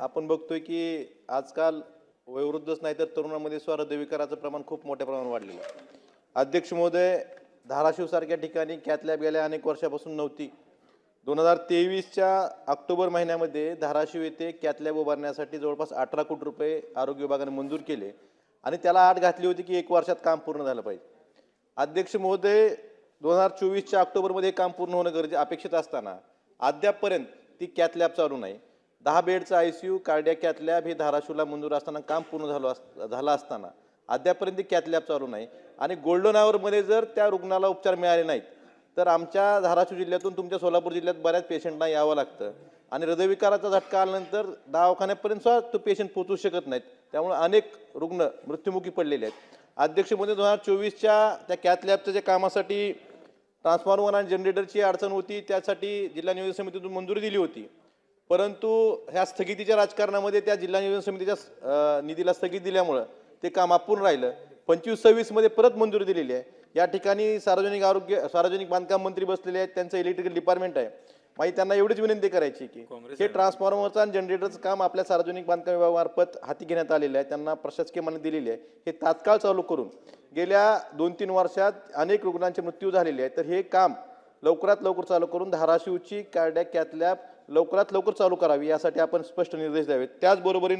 आपण बघतोय की आजकाल वयोवृद्धच नाही तर तरुणांमध्ये हृदयविकाराचं प्रमाण खूप मोठ्या प्रमाणात वाढलेलं आहे. अध्यक्ष महोदय, धाराशिवसारख्या ठिकाणी कॅथ लॅब गेल्या अनेक वर्षापासून नव्हती. 2023च्या ऑक्टोबर महिन्यामध्ये धाराशिव येथे कॅथ लॅब उभारण्यासाठी जवळपास 18 कोटी रुपये आरोग्य विभागाने मंजूर केले आणि त्याला अट घातली होती की 1 वर्षात काम पूर्ण झालं पाहिजे. अध्यक्ष महोदय, 2024च्या ऑक्टोबरमध्ये काम पूर्ण होणं अपेक्षित असताना अद्यापपर्यंत ती कॅथ लॅब चालू नाही. 10 बेडचं ICU कार्डियाक कॅथ लॅब हे धाराशिवला मंजूर असताना काम पूर्ण झालं असताना अद्यापपर्यंत ती कॅथ लॅब चालू नाही आणि गोल्डन आवरमध्ये जर त्या रुग्णाला उपचार मिळाले नाहीत तर आमच्या धाराशिव जिल्ह्यातून तुमच्या सोलापूर जिल्ह्यात बऱ्याच पेशंटना यावं लागतं आणि हृदयविकाराचा झटका आल्यानंतर दवाखान्यापर्यंत सुद्धा तो पेशंट पोहोचू शकत नाहीत. त्यामुळे अनेक रुग्ण मृत्युमुखी पडलेले आहेत. अध्यक्ष महोदय, 2024च्या त्या कॅथ लॅबच्या ज्या कामासाठी ट्रान्सफॉर्मर आणि जनरेटरची अडचण होती त्यासाठी जिल्हा नियोजन समितीतून मंजुरी दिली होती, परंतु ह्या स्थगितीच्या राजकारणामध्ये त्या जिल्हा नियोजन समितीच्या निधीला स्थगित दिल्यामुळं ते काम अपूर्ण राहिलं. 25-26 मध्ये परत मंजुरी दिलेली आहे. या ठिकाणी सार्वजनिक बांधकाम मंत्री बसलेले आहेत, त्यांचं इलेक्ट्रिकल डिपार्टमेंट आहे. माझी त्यांना एवढीच विनंती करायची की हे ट्रान्सफॉर्मरचं आणि जनरेटरचं काम आपल्या सार्वजनिक बांधकाम विभागामार्फत हाती घेण्यात आलेलं आहे, त्यांना प्रशासकीय मान्यता दिलेली आहे. हे तात्काळ चालू करून गेल्या 2-3 वर्षात अनेक रुग्णांचे मृत्यू झालेले आहेत, तर हे काम लवकरात लवकर चालू करून धाराशिवची कार्डियाक कॅथ लॅब लवकरात लवकर चालू करावी यासाठी आपण स्पष्ट निर्देश द्यावेत. त्याचबरोबरीनं